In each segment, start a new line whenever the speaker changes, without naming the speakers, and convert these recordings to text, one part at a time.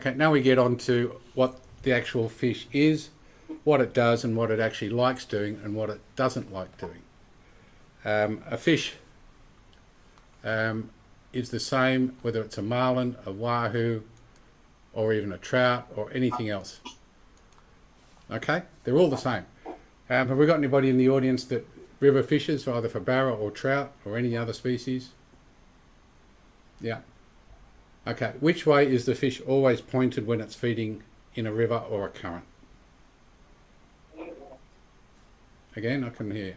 Okay, now we get on to what the actual fish is, what it does and what it actually likes doing and what it doesn't like doing. A fish is the same whether it's a marlin, a wahoo, or even a trout or anything else. Okay, they're all the same. Have we got anybody in the audience that river fishes, either for barra or trout or any other species? Yeah. Okay, which way is the fish always pointed when it's feeding in a river or a current? Again, I can hear.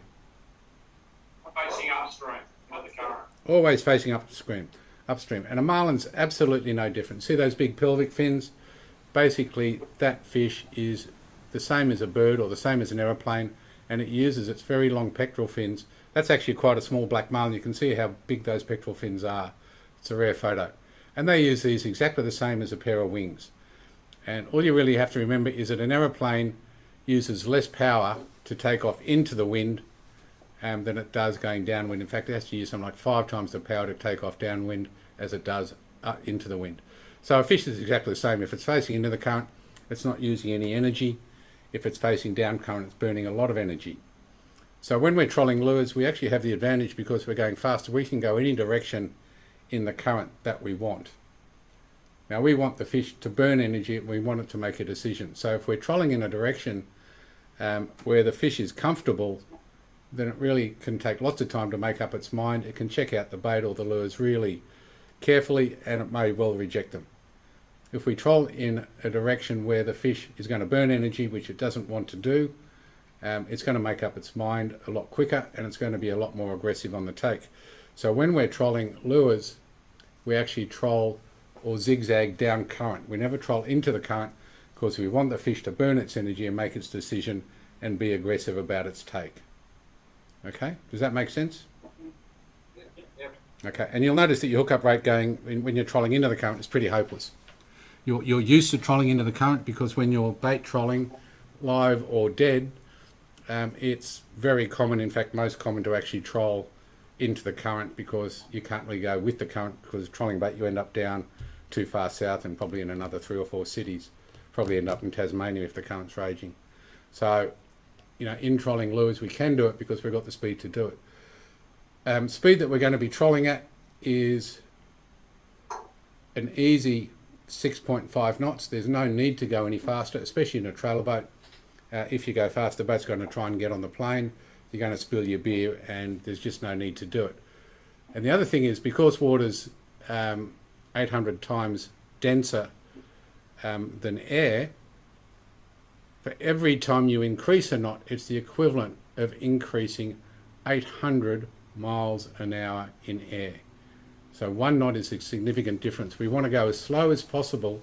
Facing upstream, not the current.
Always facing upstream. And a marlin's absolutely no different. See those big pelvic fins? Basically, that fish is the same as a bird or the same as an aeroplane, and it uses its very long pectoral fins. That's actually quite a small black marlin. You can see how big those pectoral fins are. It's a rare photo. And they use these exactly the same as a pair of wings. And all you really have to remember is that an aeroplane uses less power to take off into the wind than it does going downwind. In fact, it has to use something like 5 times the power to take off downwind as it does into the wind. So a fish is exactly the same. If it's facing into the current, it's not using any energy. If it's facing down current, it's burning a lot of energy. So when we're trolling lures, we actually have the advantage because we're going faster. We can go any direction in the current that we want. Now we want the fish to burn energy and we want it to make a decision. So if we're trolling in a direction where the fish is comfortable, then it really can take lots of time to make up its mind. It can check out the bait or the lures really carefully and it may well reject them. If we troll in a direction where the fish is going to burn energy, which it doesn't want to do, it's going to make up its mind a lot quicker and it's going to be a lot more aggressive on the take. So when we're trolling lures, we actually troll or zigzag down current. We never troll into the current because we want the fish to burn its energy and make its decision and be aggressive about its take. Okay, does that make sense?
Yep.
Okay, and you'll notice that your hookup rate going when you're trolling into the current is pretty hopeless. You're used to trolling into the current because when you're bait trolling live or dead, it's very common, in fact most common, to actually troll into the current because you can't really go with the current because trolling bait you end up down too far south and probably in another 3 or 4 cities. Probably end up in Tasmania if the current's raging. So, you know, in trolling lures we can do it because we've got the speed to do it. Speed that we're going to be trolling at is an easy 6.5 knots. There's no need to go any faster, especially in a trailer boat. If you go fast, the boat's going to try and get on the plane. You're going to spill your beer and there's just no need to do it. And the other thing is because water's 800 times denser than air, for every time you increase a knot, it's the equivalent of increasing 800 miles an hour in air. So 1 knot is a significant difference. We want to go as slow as possible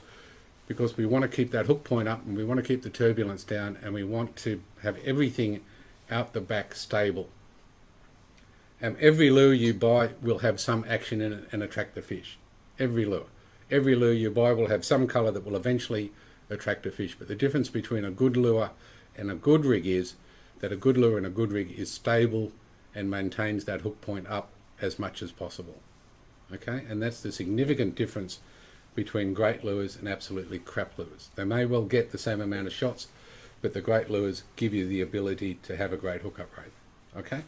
because we want to keep that hook point up and we want to keep the turbulence down and we want to have everything out the back stable. Every lure you buy will have some action in it and attract the fish. Every lure. Every lure you buy will have some colour that will eventually attract a fish. But the difference between a good lure and a good rig is that a good lure and a good rig is stable and maintains that hook point up as much as possible. Okay, and that's the significant difference between great lures and absolutely crap lures. They may well get the same amount of shots, but the great lures give you the ability to have a great hookup rate. Okay?